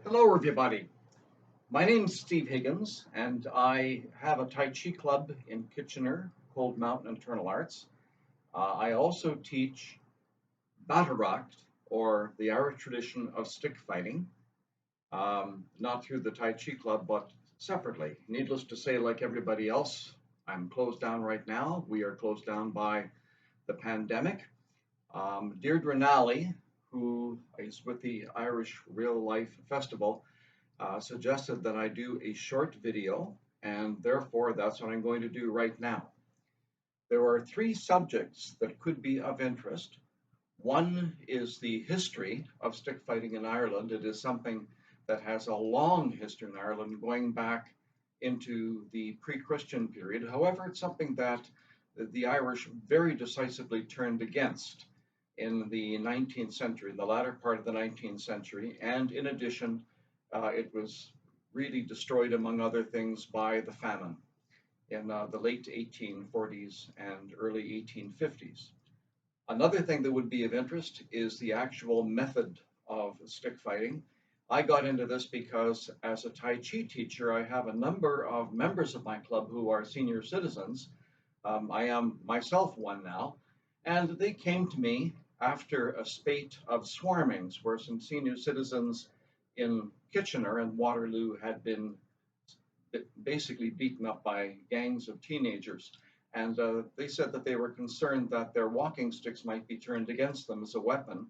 Hello, everybody. My name's Steve Higgins, and I have a Tai Chi club in Kitchener, Cold Mountain Internal Arts. I also teach Bataracht, or the Irish tradition of stick fighting, not through the Tai Chi club, but separately. Needless to say, like everybody else, I'm closed down right now. We are closed down by the pandemic. Deirdre Nally, who is with the Irish Real Life Festival, suggested that I do a short video, and therefore that's what I'm going to do right now. There are three subjects that could be of interest. One is the history of stick fighting in Ireland. It is something that has a long history in Ireland, going back into the pre-Christian period. However, it's something that the Irish very decisively turned against in the 19th century, in the latter part of the 19th century, and in addition, it was really destroyed, among other things, by the famine in the late 1840s and early 1850s. Another thing that would be of interest is the actual method of stick fighting. I got into this because, as a Tai Chi teacher, I have a number of members of my club who are senior citizens. I am myself one now, and they came to me after a spate of swarmings where some senior citizens in Kitchener and Waterloo had been basically beaten up by gangs of teenagers. And they said that they were concerned that their walking sticks might be turned against them as a weapon,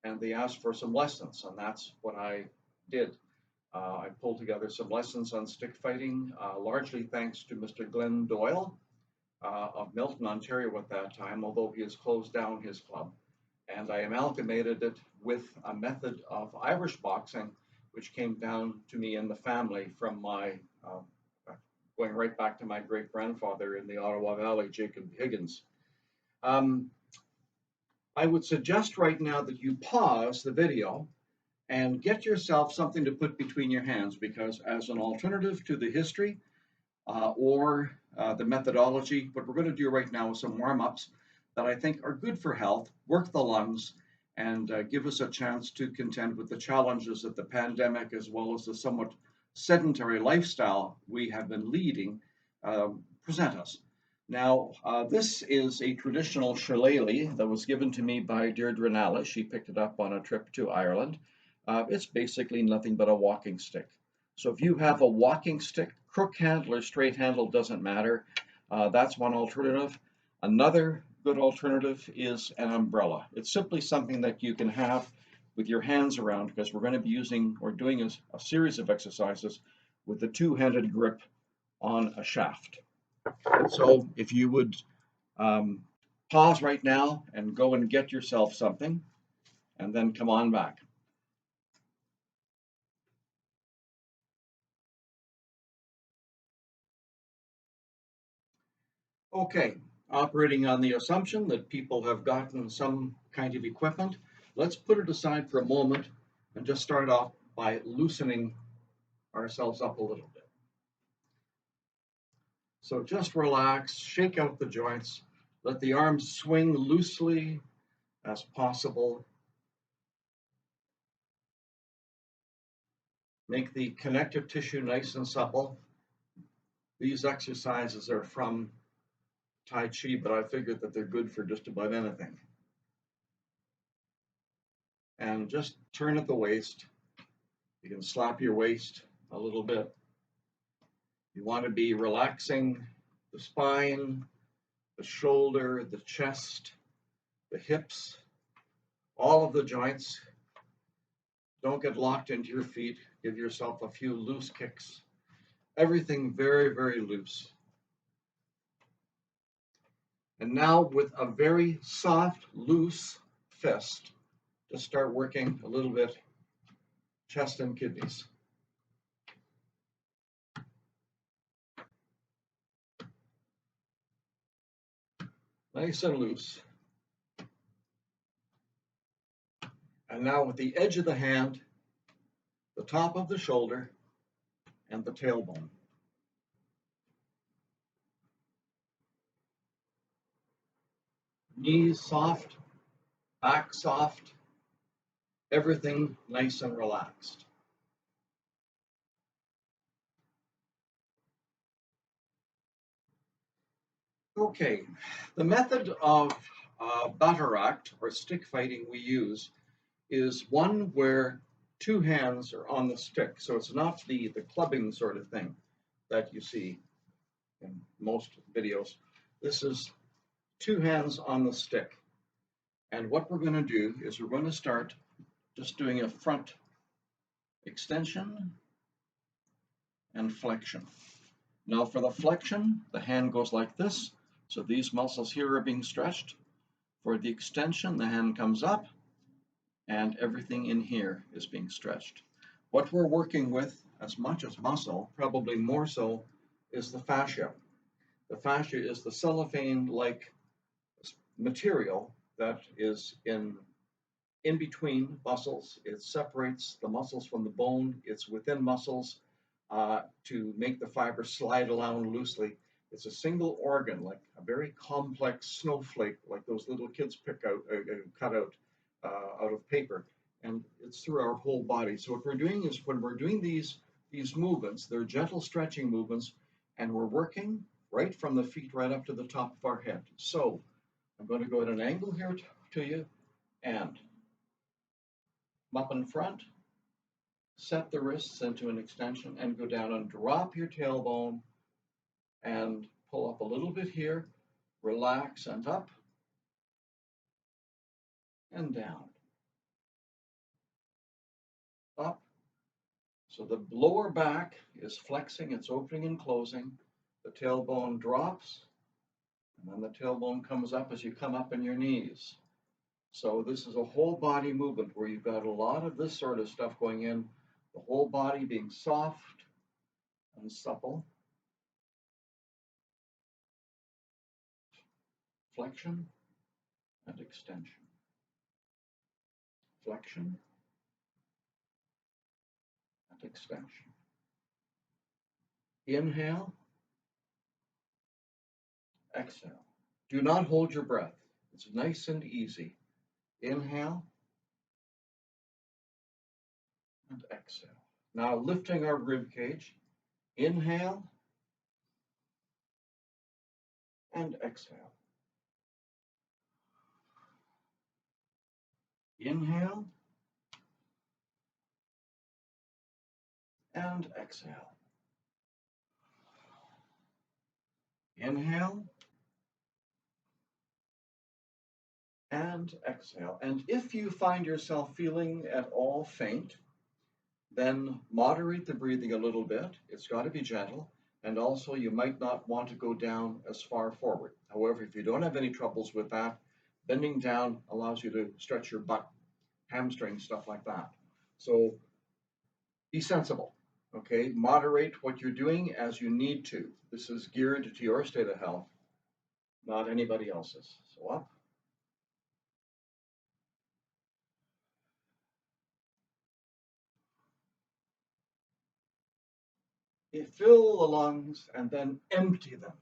and they asked for some lessons, and that's what I did. I pulled together some lessons on stick fighting, largely thanks to Mr. Glenn Doyle of Milton, Ontario at that time, although he has closed down his club. And I amalgamated it with a method of Irish boxing, which came down to me in the family from my going right back to my great grandfather in the Ottawa Valley, Jacob Higgins. Um, I would suggest right now that you pause the video and get yourself something to put between your hands, because as an alternative to the history or the methodology, what we're going to do right now is some warm-ups that I think are good for health, work the lungs, and give us a chance to contend with the challenges that the pandemic, as well as the somewhat sedentary lifestyle we have been leading, present us. Now, this is a traditional shillelagh that was given to me by Deirdre Nally. She picked it up on a trip to Ireland. It's basically nothing but a walking stick. So if you have a walking stick, crook handle or straight handle doesn't matter. That's one alternative. Another good alternative is an umbrella. It's simply something that you can have with your hands around, because we're going to be using or doing a series of exercises with the two-handed grip on a shaft. So if you would um, pause right now and go and get yourself something, and then come on back. Okay, operating on the assumption that people have gotten some kind of equipment, let's put it aside for a moment and just start off by loosening ourselves up a little bit. So just relax, shake out the joints, let the arms swing loosely as possible. Make the connective tissue nice and supple. These exercises are from Tai Chi, but I figured that they're good for just about anything. And just turn at the waist. You can slap your waist a little bit. You want to be relaxing the spine, the shoulder, the chest, the hips, all of the joints. Don't get locked into your feet. Give yourself a few loose kicks. Everything very, very loose. And now with a very soft, loose fist, just start working a little bit chest and kidneys. Nice and loose. And now with the edge of the hand, the top of the shoulder, and the tailbone. Knees soft, back soft, everything nice and relaxed. Okay, the method of bataract or stick fighting we use is one where two hands are on the stick. So it's not the clubbing sort of thing that you see in most videos. This is two hands on the stick. And what we're going to do is we're going to start just doing a front extension and flexion. Now for the flexion, the hand goes like this. So these muscles here are being stretched. For the extension, the hand comes up and everything in here is being stretched. What we're working with, as much as muscle, probably more so, is the fascia. The fascia is the cellophane-like material that is in between muscles. It separates the muscles from the bone. It's within muscles to make the fiber slide around loosely. It's a single organ, like a very complex snowflake, like those little kids pick out, cut out of paper. And it's through our whole body. So what we're doing is when we're doing these movements, they're gentle stretching movements, and we're working right from the feet right up to the top of our head. So I'm going to go at an angle here to you and up in front, set the wrists into an extension and go down and drop your tailbone and pull up a little bit here, relax and up and down, up. So the lower back is flexing, it's opening and closing. The tailbone drops, and then the tailbone comes up as you come up in your knees. So this is a whole body movement where you've got a lot of this sort of stuff going in, the whole body being soft and supple. Flexion and extension. Flexion and extension. Inhale, exhale. Do not hold your breath. It's nice and easy. Inhale and exhale. Now lifting our rib cage. Inhale and exhale. Inhale and exhale. Inhale and exhale. And if you find yourself feeling at all faint, then moderate the breathing a little bit. It's got to be gentle. And also, you might not want to go down as far forward. However, if you don't have any troubles with that, bending down allows you to stretch your butt, hamstring, stuff like that. So be sensible, okay? Moderate what you're doing as you need to. This is geared to your state of health, not anybody else's. So up. You fill the lungs and then empty them.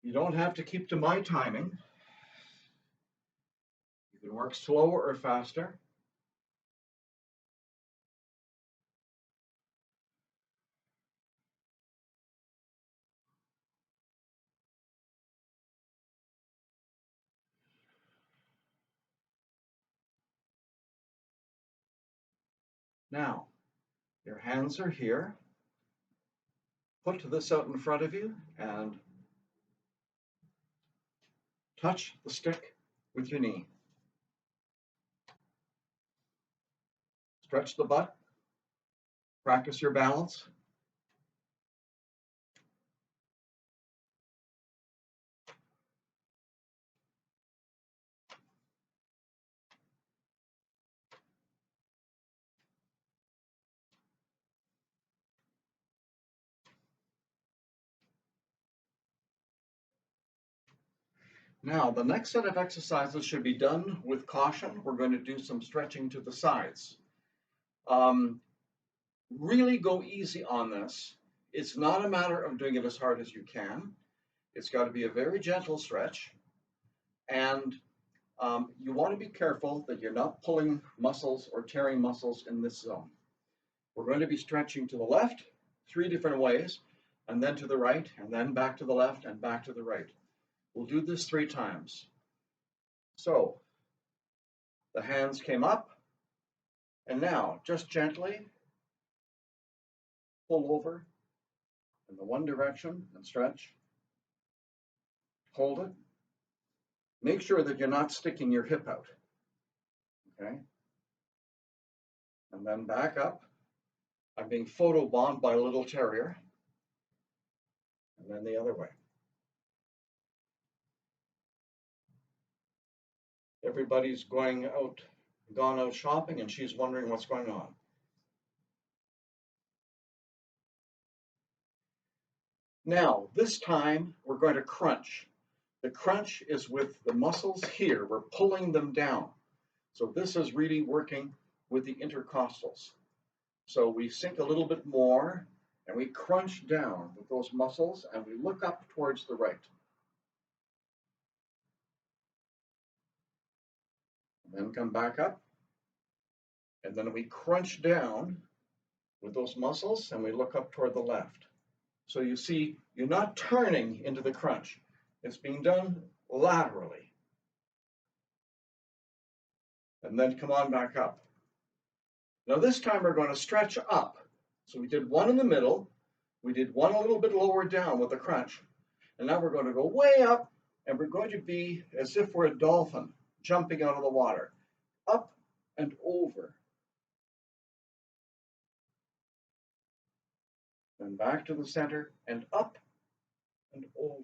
You don't have to keep to my timing. You can work slower or faster. Now, your hands are here. Put this out in front of you and touch the stick with your knee. Stretch the butt. Practice your balance. Now, the next set of exercises should be done with caution. We're going to do some stretching to the sides. Really go easy on this. It's not a matter of doing it as hard as you can. It's got to be a very gentle stretch. And you want to be careful that you're not pulling muscles or tearing muscles in this zone. We're going to be stretching to the left 3 different ways, and then to the right, and then back to the left and back to the right. We'll do this 3 times. So the hands came up, and now just gently pull over in the one direction and stretch. Hold it. Make sure that you're not sticking your hip out. Okay? And then back up. I'm being photobombed by a little terrier. And then the other way. Everybody's gone out shopping, and she's wondering what's going on. Now, this time we're going to crunch. The crunch is with the muscles here. We're pulling them down. So this is really working with the intercostals. So we sink a little bit more and we crunch down with those muscles and we look up towards the right. And then come back up. And then we crunch down with those muscles and we look up toward the left. So you see, you're not turning into the crunch. It's being done laterally. And then come on back up. Now this time we're going to stretch up. So we did one in the middle. We did one a little bit lower down with the crunch. And now we're going to go way up, and we're going to be as if we're a dolphin jumping out of the water. Up and over. Then back to the center, and up and over.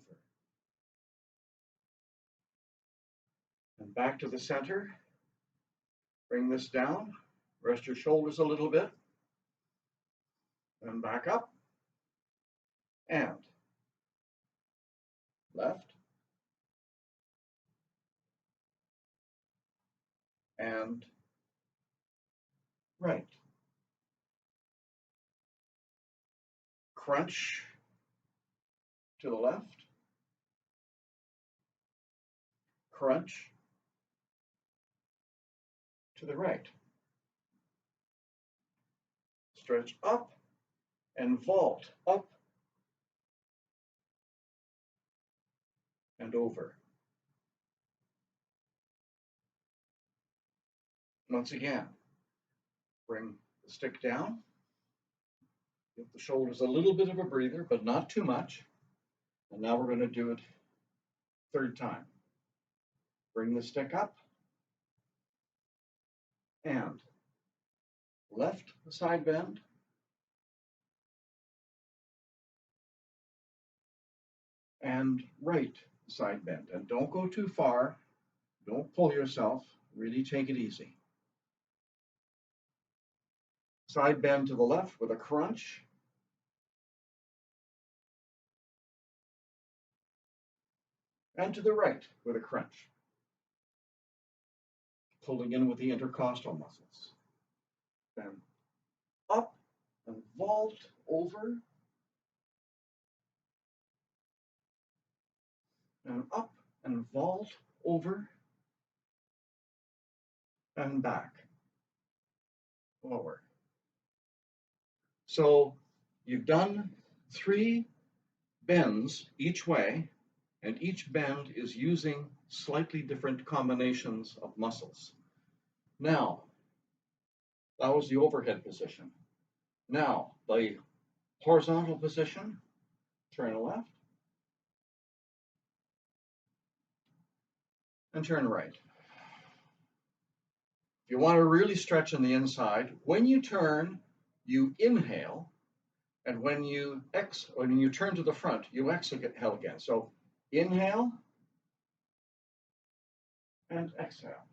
And back to the center. Bring this down. Rest your shoulders a little bit. And back up. And left. And right. Crunch to the left. Crunch to the right. Stretch up and vault up and over. Once again, bring the stick down. Give the shoulders a little bit of a breather, but not too much. And now we're going to do it 3rd time. Bring the stick up and left side bend and right side bend. And don't go too far. Don't pull yourself. Really take it easy. Side bend to the left with a crunch. And to the right with a crunch. Pulling in with the intercostal muscles. Then up and vault over. And up and vault over. And back. Lower. So you've done 3 bends each way, and each bend is using slightly different combinations of muscles. Now, that was the overhead position. Now, the horizontal position, turn left and turn right. If you want to really stretch on the inside, when you turn, you inhale, and when you turn to the front, you exhale again. So inhale and exhale.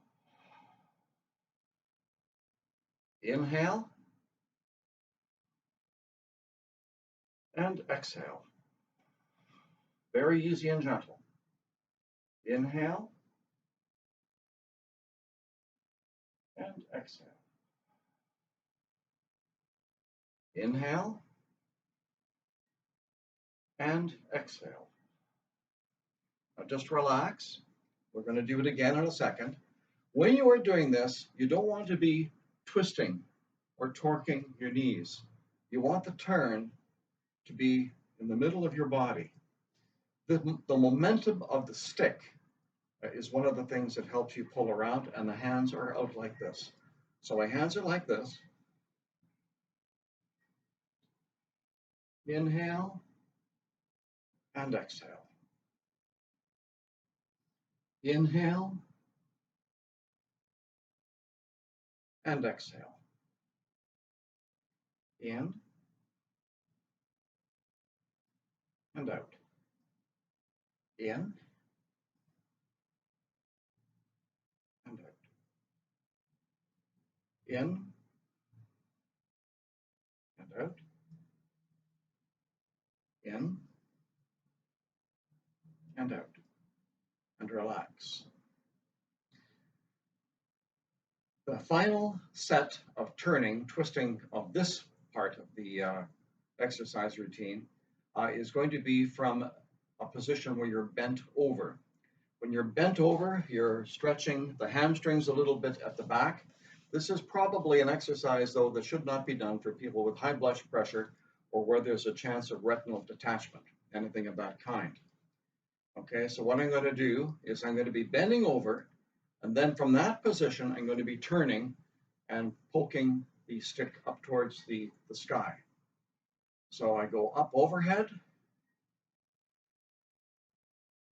Inhale and exhale. Very easy and gentle. Inhale and exhale. Inhale and exhale. Now just relax. We're going to do it again in a second. When you are doing this, you don't want to be twisting or torquing your knees. You want the turn to be in the middle of your body. The momentum of the stick is one of the things that helps you pull around, and the hands are out like this. So my hands are like this. Inhale and exhale. Inhale and exhale. In and out. In and out. In and out. In and out. And relax. The final set of turning, twisting of this part of the exercise routine is going to be from a position where you're bent over. When you're bent over, you're stretching the hamstrings a little bit at the back. This is probably an exercise, though, that should not be done for people with high blood pressure or where there's a chance of retinal detachment, anything of that kind. Okay, so what I'm going to do is I'm going to be bending over, and then from that position, I'm going to be turning and poking the stick up towards the sky. So I go up overhead,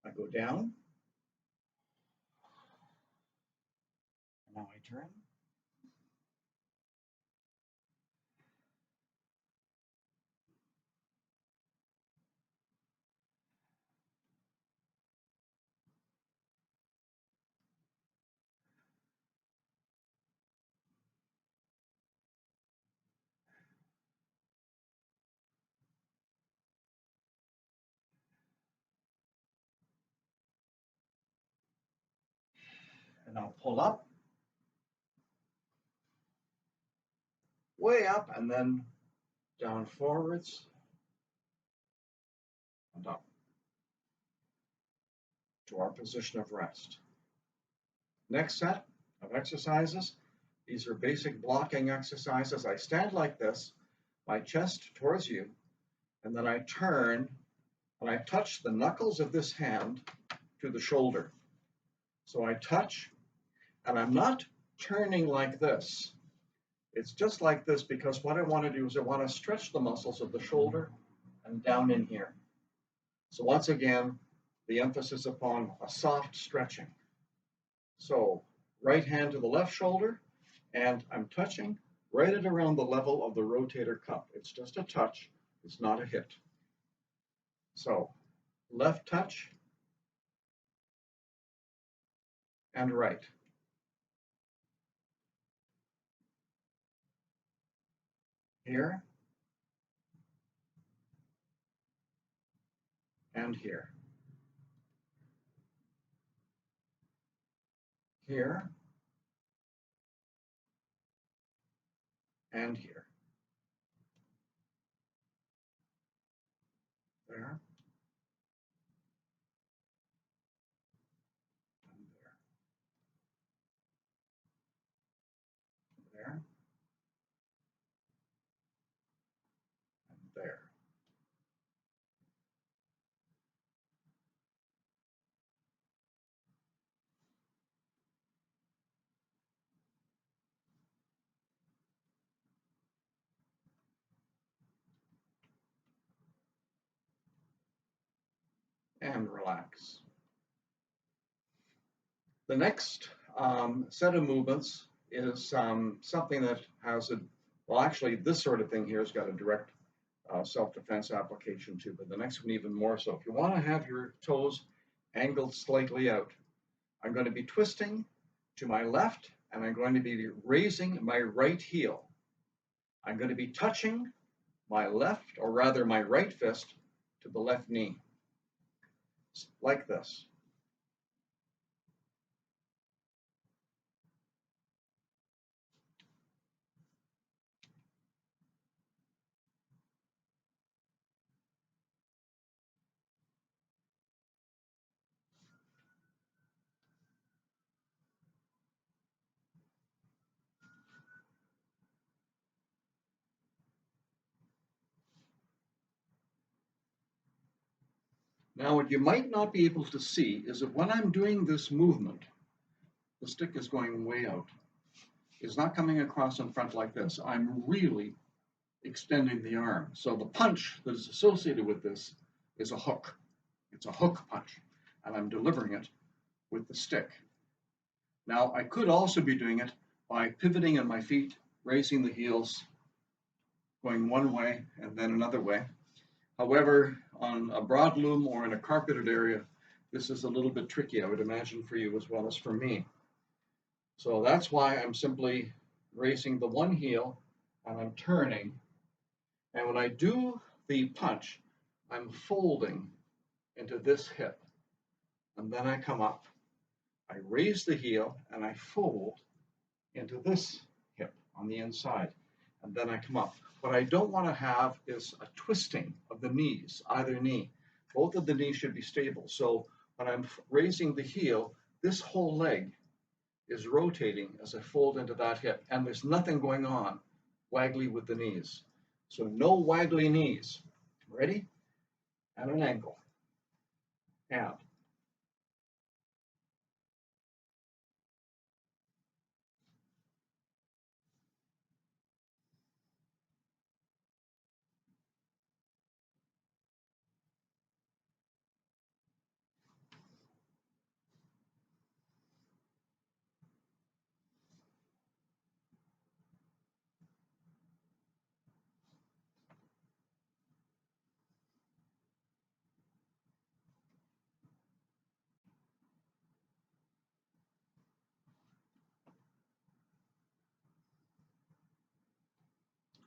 I go down, and now I turn. And I'll pull up, way up, and then down forwards and up to our position of rest. Next set of exercises. These are basic blocking exercises. I stand like this, my chest towards you, and then I turn and I touch the knuckles of this hand to the shoulder. So I touch, and I'm not turning like this. It's just like this because what I want to do is I want to stretch the muscles of the shoulder and down in here. So once again, the emphasis upon a soft stretching. So right hand to the left shoulder, and I'm touching right at around the level of the rotator cuff. It's just a touch, it's not a hit. So left touch and right. Here and here. Here and here. There and there. There and there. And relax. The next set of movements is something that has a, well, actually, this sort of thing here has got a direct self-defense application too, but the next one even more so. If you want to have your toes angled slightly out, I'm going to be twisting to my left, and I'm going to be raising my right heel. I'm going to be touching my left, or rather my right fist, to the left knee, like this. Now, what you might not be able to see is that when I'm doing this movement, the stick is going way out. It's not coming across in front like this. I'm really extending the arm. So the punch that is associated with this is a hook. It's a hook punch, and I'm delivering it with the stick. Now, I could also be doing it by pivoting in my feet, raising the heels, going one way and then another way. However, on a broad loom or in a carpeted area, this is a little bit tricky, I would imagine, for you as well as for me. So that's why I'm simply raising the one heel and I'm turning. And when I do the punch, I'm folding into this hip. And then I come up, I raise the heel and I fold into this hip on the inside. And then I come up. What I don't want to have is a twisting of the knees, either knee. Both of the knees should be stable. So when I'm raising the heel, this whole leg is rotating as I fold into that hip. And there's nothing going on waggly with the knees. So no waggly knees. Ready? At an angle. And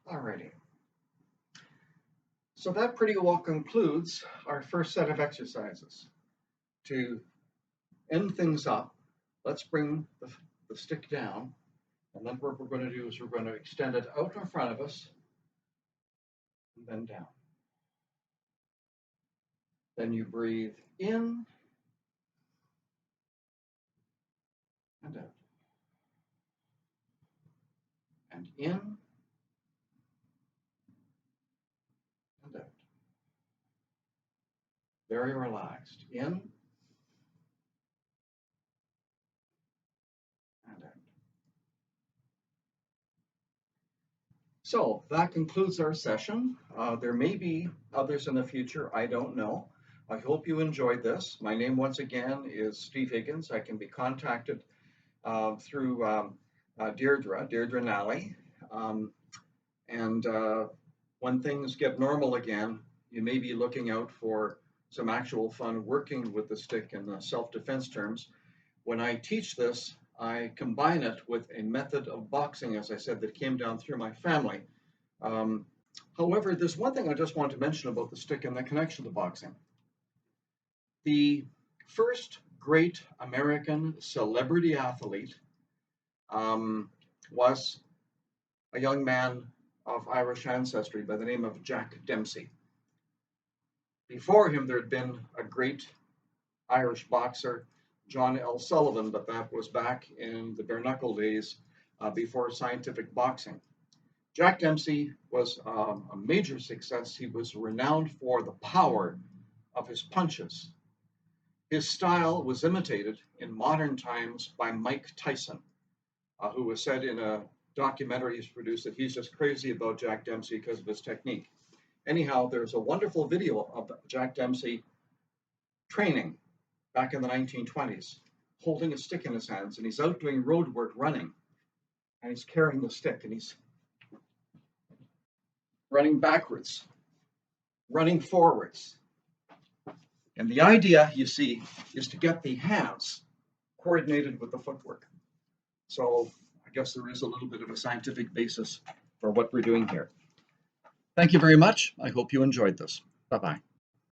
alrighty. So that pretty well concludes our first set of exercises. To end things up, let's bring the stick down, and then what we're going to do is we're going to extend it out in front of us and then down. Then you breathe in and out, and in and out. Very relaxed. In and out. So that concludes our session. There may be others in the future, I don't know. I hope you enjoyed this. My name once again is Steve Higgins. I can be contacted through Deirdre Nally. And when things get normal again, you may be looking out for some actual fun working with the stick in the self-defense terms. When I teach this, I combine it with a method of boxing, as I said, that came down through my family. However, there's one thing I just want to mention about the stick and the connection to boxing. The first great American celebrity athlete was a young man of Irish ancestry by the name of Jack Dempsey. Before him, there had been a great Irish boxer, John L. Sullivan, but that was back in the bare knuckle days before scientific boxing. Jack Dempsey was a major success. He was renowned for the power of his punches. His style was imitated in modern times by Mike Tyson, who was said in a documentary he's produced that he's just crazy about Jack Dempsey because of his technique. Anyhow, there's a wonderful video of Jack Dempsey training back in the 1920s, holding a stick in his hands, and he's out doing road work running, and he's carrying the stick, and he's running backwards, running forwards. And the idea, you see, is to get the hands coordinated with the footwork. So I guess there is a little bit of a scientific basis for what we're doing here. Thank you very much. I hope you enjoyed this. Bye-bye.